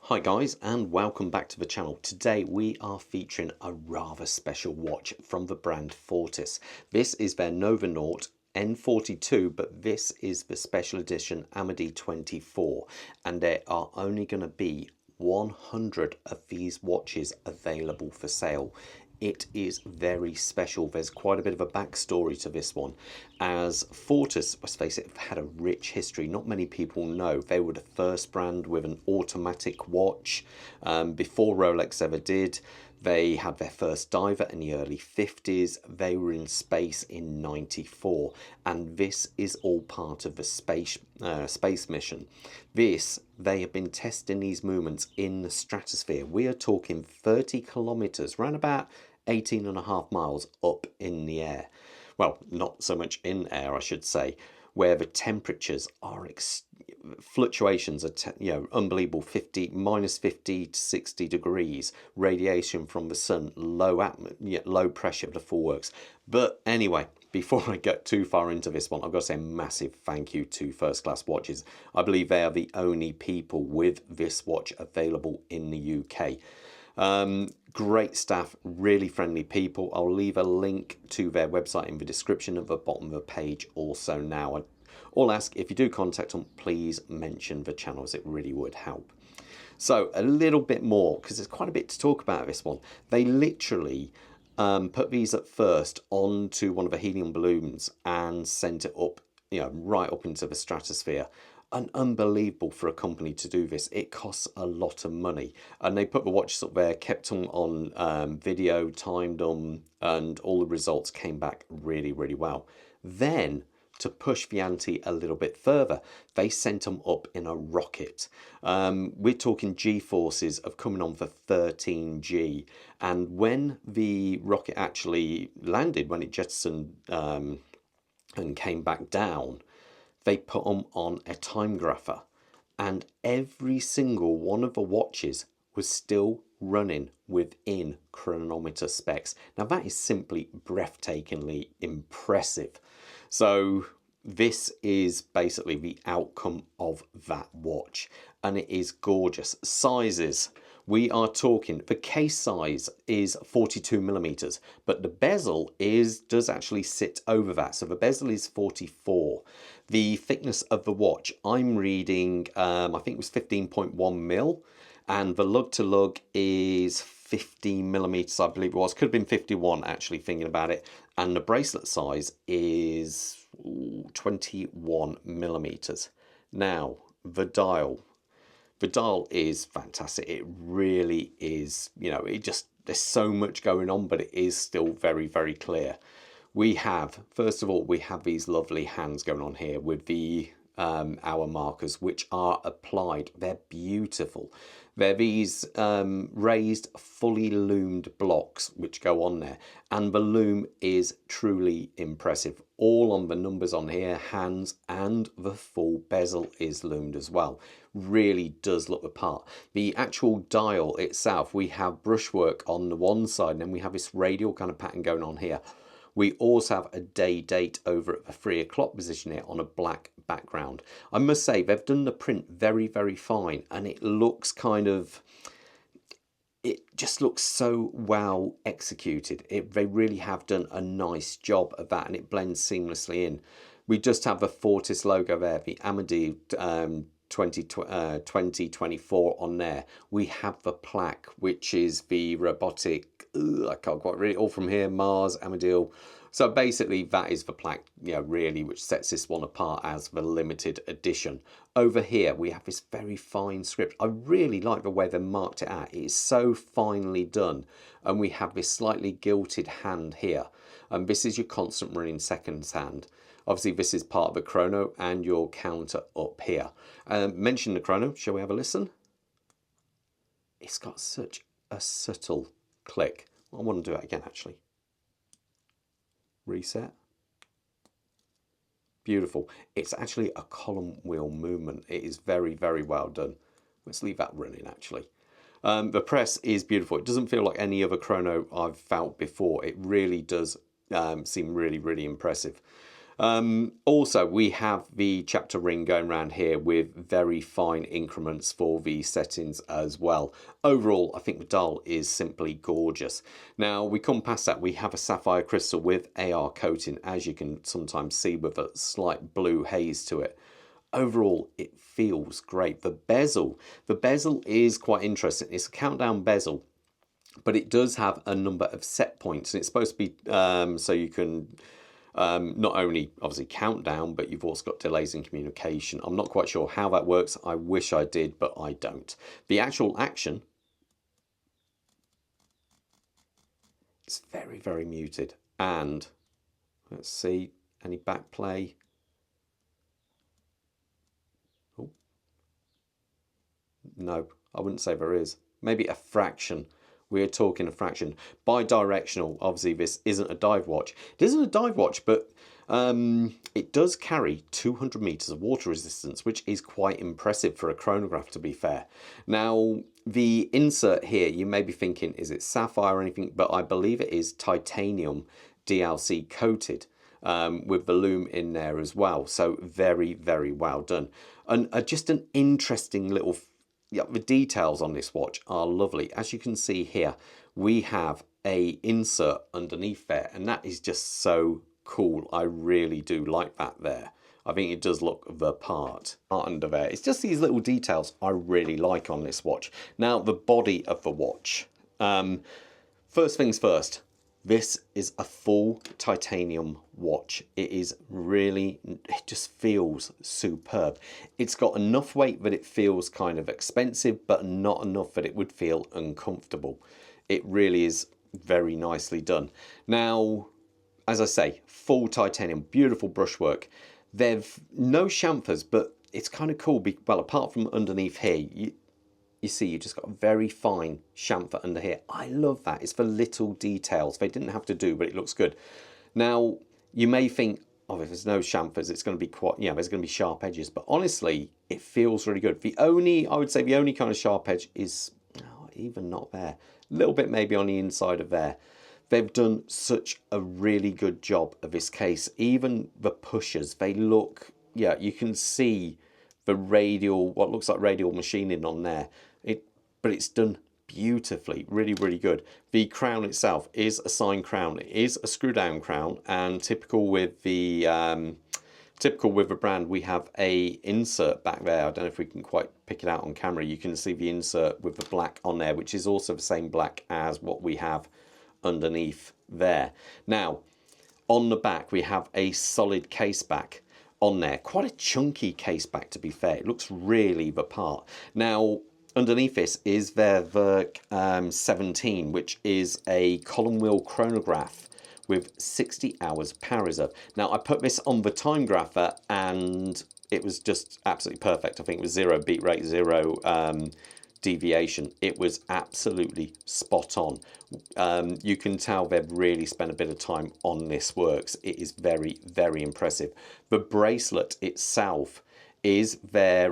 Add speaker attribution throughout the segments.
Speaker 1: Hi guys, and welcome back to the channel. Today we are featuring a rather special watch from the brand Fortis. This is their Novonaut N-42, but this is the special edition Amadee 24, and there are only going to be 100 of these watches available for sale. It is very special. There's quite a bit of a backstory to this one, as Fortis, let's face it, had a rich history. Not many people know. They were the first brand with an automatic watch before Rolex ever did. They had their first diver in the early 50s. They were in space in 94, and this is all part of the space mission. They have been testing these movements in the stratosphere. We are talking 30 kilometers, around about 18.5 miles up in the air. Well, not so much in air, I should say, where the temperatures are fluctuations are unbelievable. Minus 50 to 60 degrees, radiation from the sun, low pressure, the full works. But anyway, before I get too far into this one, I've got to say a massive thank you to First Class Watches. I believe they are the only people with this watch available in the UK. Great staff, really friendly people. I'll leave a link to their website in the description at the bottom of the page also now. I'll ask, if you do contact them, please mention the channels. It really would help. So a little bit more, because there's quite a bit to talk about this one. They literally put these at first onto one of the helium balloons and sent it up, right up into the stratosphere. And unbelievable for a company to do this. It costs a lot of money, and they put the watches up there, kept them on video, timed them, and all the results came back really well. Then, to push the ante a little bit further, they sent them up in a rocket. We're talking G-forces of coming on for 13G, and when the rocket actually landed, when it jettisoned and came back down, they put them on a time grapher, and every single one of the watches was still running within chronometer specs. Now that is simply breathtakingly impressive. So this is basically the outcome of that watch, and it is gorgeous. Sizes, we are talking, the case size is 42 millimeters, but the bezel does actually sit over that. So the bezel is 44. The thickness of the watch, I'm reading, I think it was 15.1 mil, and the lug to lug is 15 millimeters, I believe it was. Could have been 51 actually, thinking about it. And the bracelet size is 21 millimeters. Now, the dial is fantastic. It really is, there's so much going on, but it is still very clear. We have, first of all, we have these lovely hands going on here with the hour markers, which are applied. They're beautiful. They're these raised, fully loomed blocks which go on there, and the loom is truly impressive. All on the numbers on here, hands, and the full bezel is loomed as well. Really does look the part. The actual dial itself, we have brushwork on the one side, and then we have this radial kind of pattern going on here. We also have a day date over at the 3 o'clock position here on a black background. I must say, they've done the print very fine, and it looks it just looks so well executed. They really have done a nice job of that, and it blends seamlessly in. We just have the Fortis logo there, the Amadee 2024 on there. We have the plaque, which is the robotic, I can't quite read it all from here, Mars, Amadee. So basically that is the plaque, really, which sets this one apart as the limited edition. Over here we have this very fine script. I really like the way they marked it out. It is so finely done. And we have this slightly gilded hand here. And this is your constant running seconds hand. Obviously, this is part of the chrono and your counter up here. Mention the chrono. Shall we have a listen? It's got such a subtle click. I want to do it again, actually. Reset. Beautiful. It's actually a column wheel movement. It is very well done. Let's leave that running, actually. The press is beautiful. It doesn't feel like any other chrono I've felt before. It really does seem really impressive. Also, we have the chapter ring going around here with very fine increments for the settings as well. Overall, I think the dial is simply gorgeous. Now, we come past that, we have a sapphire crystal with AR coating, as you can sometimes see, with a slight blue haze to it. Overall, it feels great. The bezel is quite interesting. It's a countdown bezel, but it does have a number of set points, and it's supposed to be so you can not only obviously countdown, but you've also got delays in communication. I'm not quite sure how that works. I wish I did, but I don't. The actual action is very, very muted. And let's see, any back play? Oh, no, I wouldn't say there is. Maybe a fraction. We're talking a fraction. Bi-directional, obviously this isn't a dive watch. It isn't a dive watch, but it does carry 200 meters of water resistance, which is quite impressive for a chronograph, to be fair. Now, the insert here, you may be thinking, is it sapphire or anything? But I believe it is titanium DLC coated with the loom in there as well. So very, very well done. And just an interesting little... Yeah, the details on this watch are lovely. As you can see here, we have a insert underneath there, and that is just so cool. I really do like that there. I think it does look the part under there. It's just these little details I really like on this watch. Now, the body of the watch. First things first, this is a full titanium watch. It is really, it just feels superb. It's got enough weight that it feels kind of expensive, but not enough that it would feel uncomfortable. It really is very nicely done. Now, as I say, full titanium, beautiful brushwork. They've no chamfers, but it's kind of cool. Well, apart from underneath here, you see, you just got a very fine chamfer under here. I love that. It's for little details. They didn't have to do, but it looks good. Now, you may think, oh, if there's no chamfers, it's going to be quite, yeah, there's going to be sharp edges. But honestly, it feels really good. The only, I would say the only kind of sharp edge is, oh, even not there. A little bit maybe on the inside of there. They've done such a really good job of this case. Even the pushers, they look, yeah, you can see the radial, what looks like radial machining on there. But it's done beautifully, really, really good. The crown itself is a signed crown. It is a screw down crown, and typical with the brand, we have a insert back there. I don't know if we can quite pick it out on camera. You can see the insert with the black on there, which is also the same black as what we have underneath there. Now, on the back, we have a solid case back on there. Quite a chunky case back, to be fair. It looks really the part. Now, underneath this is their Werk 17, which is a column wheel chronograph with 60 hours power reserve. Now, I put this on the time grapher and it was just absolutely perfect. I think it was 0 beat rate, 0 deviation. It was absolutely spot on. You can tell they've really spent a bit of time on this works. It is very, very impressive. The bracelet itself is their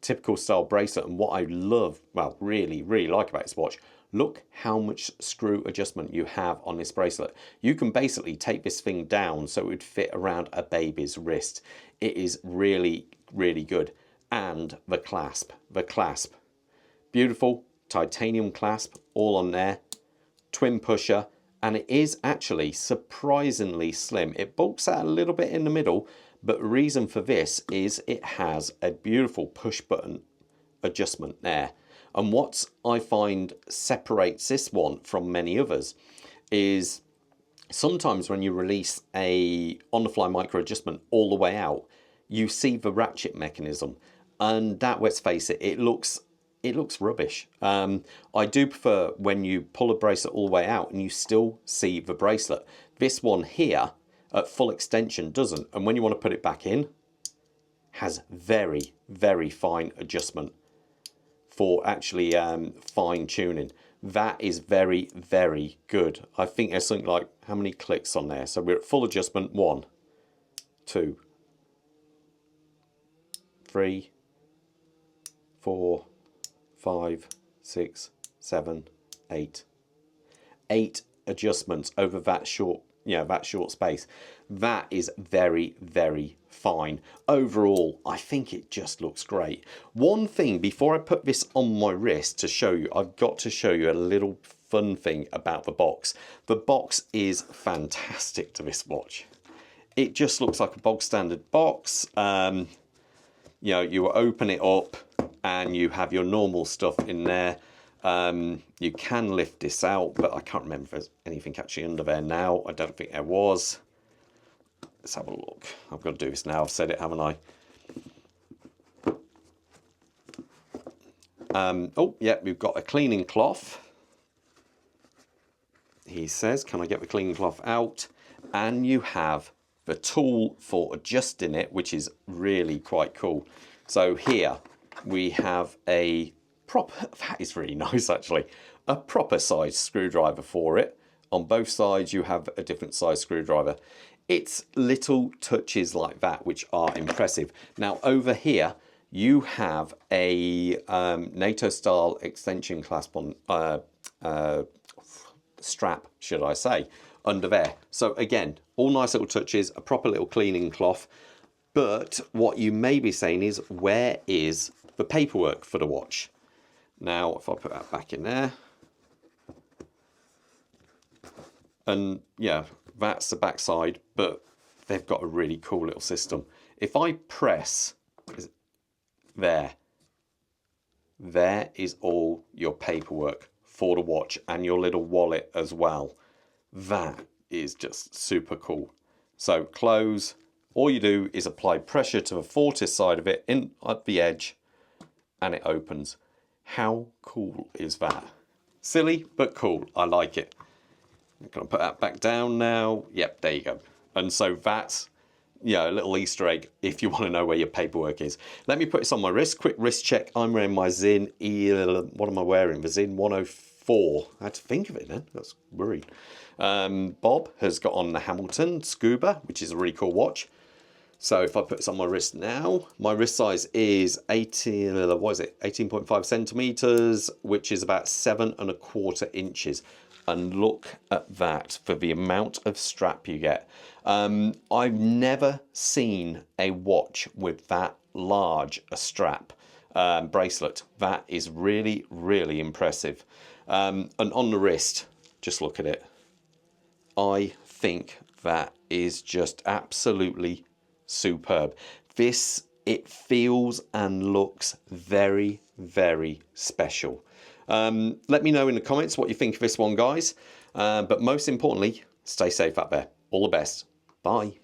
Speaker 1: typical style bracelet, and what I love, well, really, really like about this watch, look how much screw adjustment you have on this bracelet. You can basically take this thing down so it would fit around a baby's wrist. It is really, really good. And the clasp, beautiful titanium clasp all on there, twin pusher, and it is actually surprisingly slim. It bulks out a little bit in the middle, but the reason for this is it has a beautiful push button adjustment there. And what I find separates this one from many others is sometimes when you release a on-the-fly micro adjustment all the way out, you see the ratchet mechanism, and that, let's face it, it looks rubbish. I do prefer when you pull a bracelet all the way out and you still see the bracelet. This one here at full extension doesn't, and when you want to put it back in, has very, very fine adjustment for actually fine tuning. That is very, very good. I think there's something like, how many clicks on there? So we're at full adjustment, 1, 2, 3, 4, 5, 6, 7, 8. 8 adjustments over that short that short space. That is very, very fine. Overall, I think it just looks great. One thing, before I put this on my wrist to show you, I've got to show you a little fun thing about the box. The box is fantastic to this watch. It just looks like a bog standard box. You open it up and you have your normal stuff in there. You can lift this out, but I can't remember if there's anything actually under there now. I don't think there was. Let's have a look. I've got to do this now. I've said it, haven't I? Oh, yeah, we've got a cleaning cloth. He says, can I get the cleaning cloth out? And you have the tool for adjusting it, which is really quite cool. So here we have a proper, that is really nice actually, a proper size screwdriver for it. On both sides you have a different size screwdriver. It's little touches like that which are impressive. Now over here you have a NATO style extension clasp on strap, should I say, under there. So again, all nice little touches, a proper little cleaning cloth. But what you may be saying is, where is the paperwork for the watch? Now, if I put that back in there, and yeah, that's the back side, but they've got a really cool little system. If I press there is all your paperwork for the watch and your little wallet as well. That is just super cool. So close, all you do is apply pressure to the Fortis side of it in at the edge and it opens. How cool is that? Silly, but cool. I like it. I'm going to put that back down now. Yep, there you go. And so that's, a little Easter egg if you want to know where your paperwork is. Let me put this on my wrist. Quick wrist check. I'm wearing my Zin, what am I wearing? The Zin 104. I had to think of it then. That's worried. Bob has got on the Hamilton Scuba, which is a really cool watch. So if I put this on my wrist now, my wrist size is 18.5 centimeters, which is about 7¼ inches. And look at that for the amount of strap you get. I've never seen a watch with that large a strap bracelet. That is really, really impressive. And on the wrist, just look at it. I think that is just absolutely superb. It feels and looks very, very special. Let me know in the comments what you think of this one, guys. But most importantly, stay safe out there. All the best. Bye.